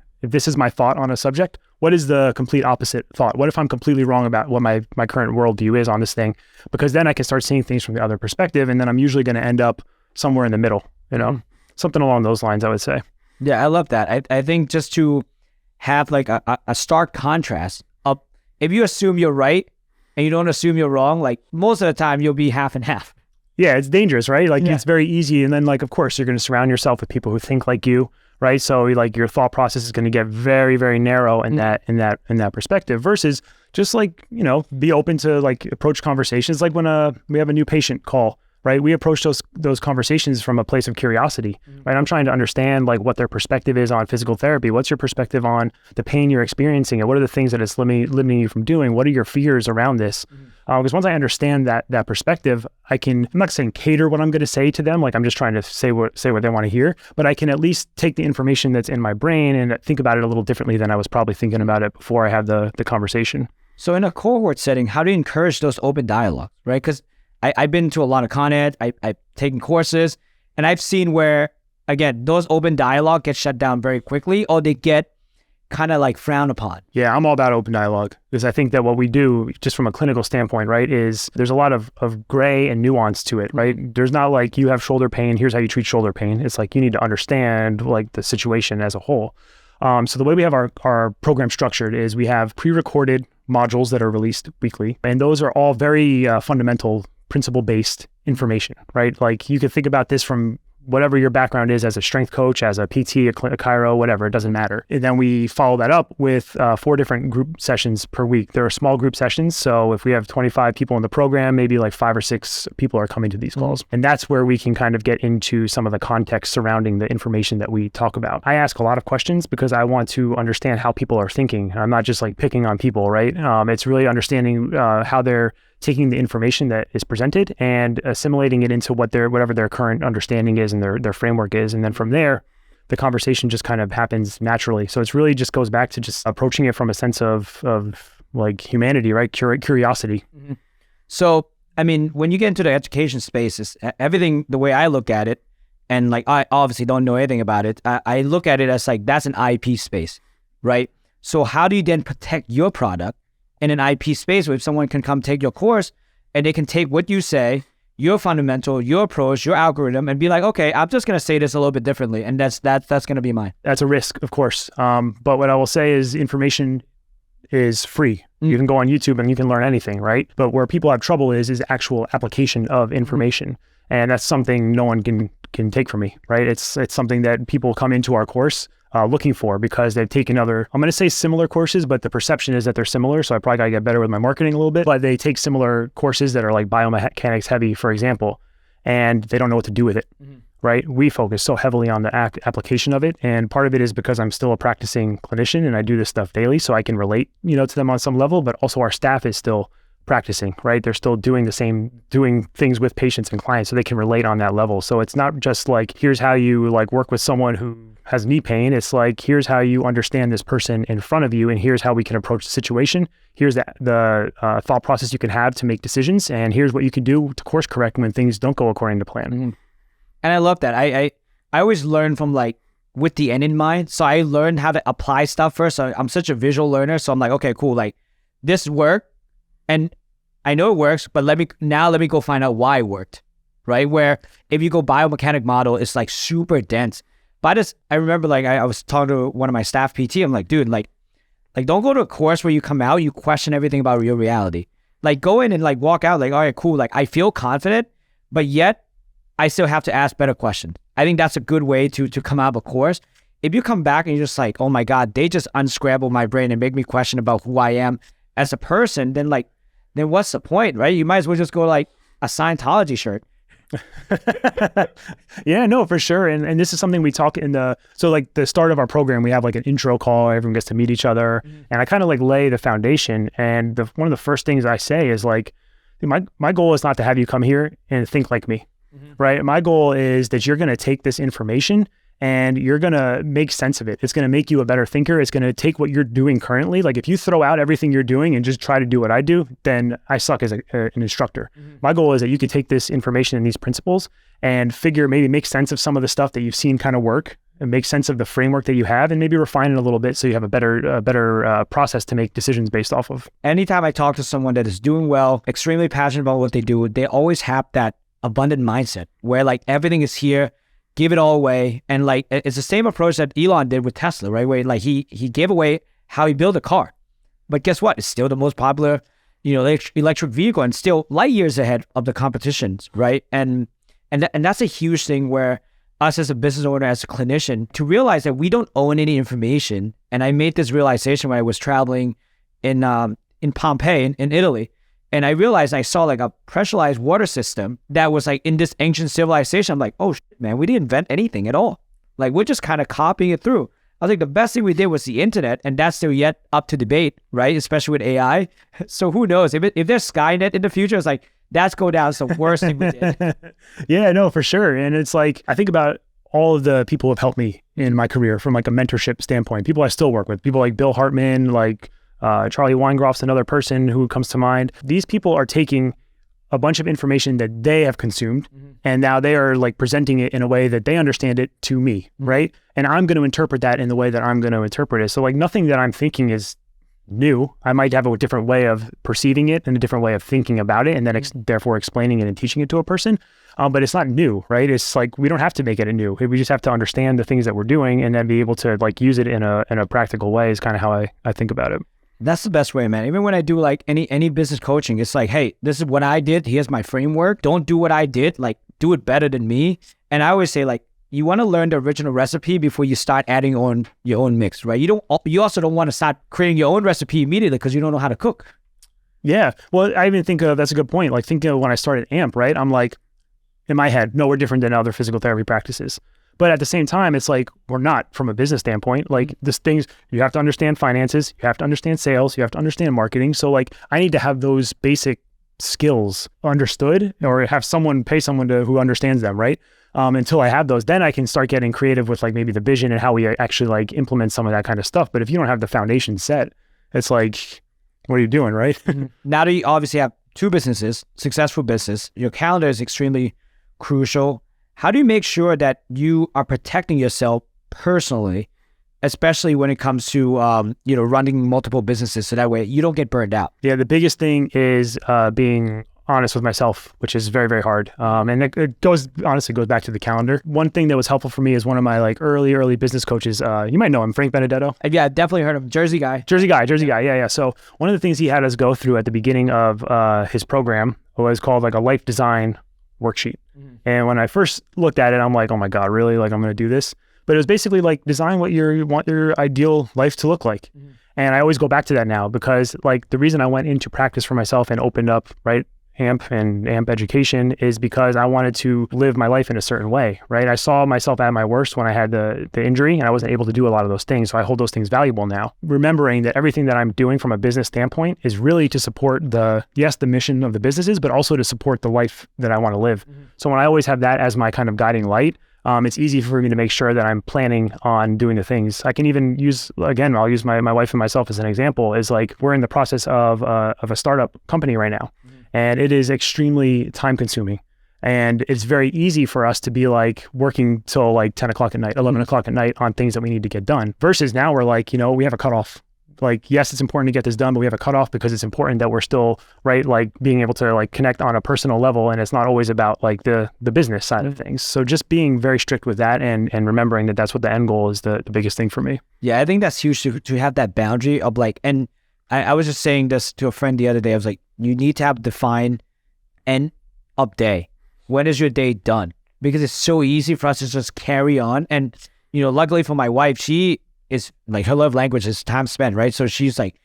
thought on a subject, what is the complete opposite thought? What if I'm completely wrong about what my current worldview is on this thing? Because then I can start seeing things from the other perspective, and then I'm usually going to end up somewhere in the middle, something along those lines, I would say. Yeah, I love that. I think just to have like a stark contrast of, if you assume you're right and you don't assume you're wrong, like most of the time you'll be half and half. Yeah, it's dangerous, right? Like it's very easy. And then like, of course, you're going to surround yourself with people who think like you, right? So like your thought process is going to get very, very narrow in that perspective versus just like, be open to like approach conversations. Like when we have a new patient call, right? We approach those conversations from a place of curiosity, right? I'm trying to understand like what their perspective is on physical therapy. What's your perspective on the pain you're experiencing? And what are the things that it's limiting you from doing? What are your fears around this? Because once I understand that perspective, I'm not saying cater what I'm going to say to them. Like I'm just trying to say what they want to hear, but I can at least take the information that's in my brain and think about it a little differently than I was probably thinking about it before I had the conversation. So in a cohort setting, how do you encourage those open dialogue, right? Because I've been to a lot of Con Ed, I've taken courses, and I've seen where, again, those open dialogue get shut down very quickly, or they get kind of like frowned upon. Yeah, I'm all about open dialogue because I think that what we do, just from a clinical standpoint, right, is there's a lot of gray and nuance to it, right? There's not like you have shoulder pain, here's how you treat shoulder pain. It's like you need to understand like the situation as a whole. So the way we have our program structured is we have pre-recorded modules that are released weekly, and those are all very fundamental principle-based information, right? Like you could think about this from whatever your background is as a strength coach, as a PT, a chiro, whatever, it doesn't matter. And then we follow that up with 4 different group sessions per week. There are small group sessions. So if we have 25 people in the program, maybe like 5 or 6 people are coming to these calls. And that's where we can kind of get into some of the context surrounding the information that we talk about. I ask a lot of questions because I want to understand how people are thinking. I'm not just like picking on people, right? It's really understanding how they're taking the information that is presented and assimilating it into whatever their current understanding is and their framework is. And then from there, the conversation just kind of happens naturally. So it's really just goes back to just approaching it from a sense of like humanity, right? Curiosity. Mm-hmm. So, I mean, when you get into the education spaces, everything, the way I look at it, and like I obviously don't know anything about it, I look at it as like that's an IP space, right? So how do you then protect your product in an IP space where if someone can come take your course and they can take what you say, your fundamental, your approach, your algorithm, and be like, okay, I'm just going to say this a little bit differently. And that's going to be mine. That's a risk, of course. But what I will say is information is free. You can go on YouTube and you can learn anything, right? But where people have trouble is actual application of information. And that's something no one can take from me, right? It's something that people come into our course looking for because they've taken other, I'm going to say similar courses, but the perception is that they're similar. So I probably got to get better with my marketing a little bit, but they take similar courses that are like biomechanics heavy, for example, and they don't know what to do with it, right? We focus so heavily on the application of it. And part of it is because I'm still a practicing clinician and I do this stuff daily. So I can relate, to them on some level, but also our staff is still practicing, right? They're still doing things with patients and clients so they can relate on that level. So it's not just like, here's how you like work with someone who has knee pain. It's like, here's how you understand this person in front of you and here's how we can approach the situation. Here's the thought process you can have to make decisions. And here's what you can do to course correct when things don't go according to plan. Mm-hmm. And I love that. I always learn from like with the end in mind. So I learned how to apply stuff first. So I'm such a visual learner. So I'm like, okay, cool. Like this worked. And I know it works, but let me go find out why it worked, right? Where if you go biomechanic model, it's like super dense. But I remember like I was talking to one of my staff PT. I'm like, dude, like don't go to a course where you come out, you question everything about your reality. Like go in and like walk out like, all right, cool. Like I feel confident, but yet I still have to ask better questions. I think that's a good way to come out of a course if you come back and you're just like, oh my God, they just unscramble my brain and make me question about who I am as a person, then what's the point, right? You might as well just go like a Scientology shirt. Yeah, no, for sure. And this is something we talk in the start of our program, we have like an intro call, everyone gets to meet each other. And I kind of like lay the foundation. And one of the first things I say is like, my goal is not to have you come here and think like me, right? My goal is that you're going to take this information and you're going to make sense of it. It's going to make you a better thinker. It's going to take what you're doing currently. Like if you throw out everything you're doing and just try to do what I do, then I suck as an instructor. My goal is that you can take this information and these principles and maybe make sense of some of the stuff that you've seen kind of work and make sense of the framework that you have and maybe refine it a little bit so you have a better process to make decisions based off of. Anytime I talk to someone that is doing well, extremely passionate about what they do, they always have that abundant mindset where like everything is here, give it all away. And like, it's the same approach that Elon did with Tesla, right? Where like he gave away how he built a car. But guess what? It's still the most popular, electric vehicle and still light years ahead of the competitions, right? And that's a huge thing where us as a business owner, as a clinician, to realize that we don't own any information. And I made this realization when I was traveling in Pompeii, in Italy. And I realized I saw like a pressurized water system that was like in this ancient civilization. I'm like, oh shit, man, we didn't invent anything at all. Like we're just kind of copying it through. I was like, the best thing we did was the internet, and that's still yet up to debate, right? Especially with AI. So who knows? If there's Skynet in the future, it's like, that's go down as the worst thing we did. Yeah, no, for sure. And it's like, I think about all of the people who have helped me in my career from like a mentorship standpoint, people I still work with, people like Bill Hartman, like Charlie Weingroff's another person who comes to mind. These people are taking a bunch of information that they have consumed and now they are like presenting it in a way that they understand it to me, right? And I'm going to interpret that in the way that I'm going to interpret it. So like nothing that I'm thinking is new. I might have a different way of perceiving it and a different way of thinking about it and then therefore explaining it and teaching it to a person. But it's not new, right? It's like, we don't have to make it new. We just have to understand the things that we're doing and then be able to like use it in a practical way is kind of how I think about it. That's the best way, man. Even when I do like any business coaching, it's like, hey, this is what I did. Here's my framework. Don't do what I did. Like, do it better than me. And I always say, like, you want to learn the original recipe before you start adding on your own mix, right? You also don't want to start creating your own recipe immediately because you don't know how to cook. Yeah. Well, I even think that's a good point. Like, think of when I started AMP, right? I'm like, in my head, no, we're different than other physical therapy practices. But at the same time, it's like, we're not from a business standpoint. Like this things, you have to understand finances, you have to understand sales, you have to understand marketing. So like, I need to have those basic skills understood or have someone pay someone who understands them, right? Until I have those, then I can start getting creative with like maybe the vision and how we actually like implement some of that kind of stuff. But if you don't have the foundation set, it's like, what are you doing, right? Now that you obviously have two businesses, successful business, your calendar is extremely crucial. How do you make sure that you are protecting yourself personally, especially when it comes to running multiple businesses, so that way you don't get burned out? Yeah, the biggest thing is being honest with myself, which is very, very hard. And it goes back to the calendar. One thing that was helpful for me is one of my like early business coaches. You might know him, Frank Benedetto. Yeah, definitely heard of him. Jersey guy. Yeah. So one of the things he had us go through at the beginning of his program was called like a life design worksheet. And when I first looked at it, I'm like, oh my God, really? Like, I'm going to do this? But it was basically like design what you want your ideal life to look like. And I always go back to that now because like the reason I went into practice for myself and opened up, right, AMP and AMP education is because I wanted to live my life in a certain way, right? I saw myself at my worst when I had the injury and I wasn't able to do a lot of those things. So I hold those things valuable now. Remembering that everything that I'm doing from a business standpoint is really to support the mission of the businesses, but also to support the life that I want to live. So when I always have that as my kind of guiding light, it's easy for me to make sure that I'm planning on doing the things. I can even use, again, I'll use my wife and myself as an example, is like we're in the process of a startup company right now. And it is extremely time consuming. And it's very easy for us to be like working till like 10 o'clock at night, 11 o'clock at night on things that we need to get done. Versus now we're like, we have a cutoff. Like, yes, it's important to get this done, but we have a cutoff because it's important that we're still, right, like being able to like connect on a personal level. And it's not always about like the business side of things. So just being very strict with that and remembering that that's what the end goal is the biggest thing for me. Yeah, I think that's huge to have that boundary of like, and I was just saying this to a friend the other day. I was like, you need to have defined end of day. When is your day done? Because it's so easy for us to just carry on. And luckily for my wife, she is like, her love language is time spent, right? So she was like,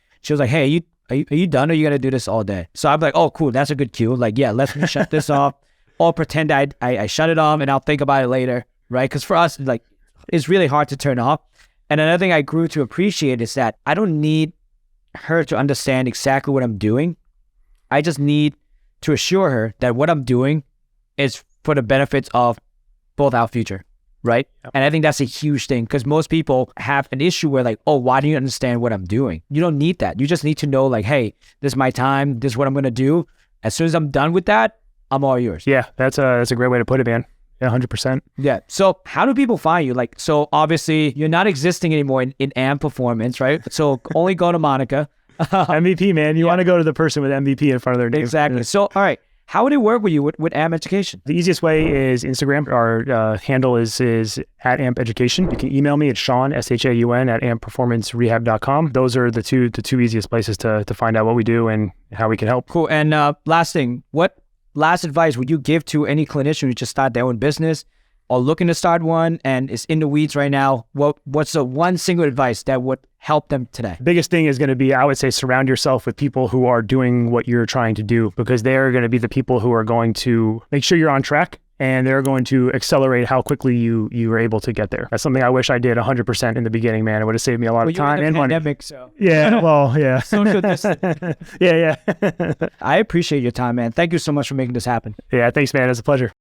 hey, are you done? Or are you gonna do this all day? So I'm like, oh, cool, that's a good cue. Like, yeah, let's shut this off, or pretend I shut it off and I'll think about it later, right? Because for us, like, it's really hard to turn off. And another thing I grew to appreciate is that I don't need her to understand exactly what I'm doing. I just need to assure her that what I'm doing is for the benefits of both our future, right? Yep. And I think that's a huge thing, because most people have an issue where like, oh, why do you understand what I'm doing? You don't need that. You just need to know like, hey, this is my time. This is what I'm going to do. As soon as I'm done with that, I'm all yours. Yeah, that's a great way to put it, man. Yeah, 100%. Yeah. So how do people find you? Like, so obviously you're not existing anymore in AMP Performance, right? So only go to Monica. MVP, man. You want to go to the person with MVP in front of their name. Exactly. So, all right. How would it work with you with AMP Education? The easiest way is Instagram. Our handle is at AMP Education. You can email me at Shaun, SHAUN, at ampperformancerehab.com. Those are the two easiest places to find out what we do and how we can help. Cool. And last thing, what last advice would you give to any clinician who just start their own business or looking to start one and is in the weeds right now? What's the one single advice that would help them today? Biggest thing is going to be, I would say, surround yourself with people who are doing what you're trying to do, because they're going to be the people who are going to make sure you're on track, and they're going to accelerate how quickly you are able to get there. That's something I wish I did 100% in the beginning, man. It would have saved me a lot of time and money. Pandemic, so. Yeah, well, yeah. Social distance. Yeah. I appreciate your time, man. Thank you so much for making this happen. Yeah, thanks, man. It's a pleasure.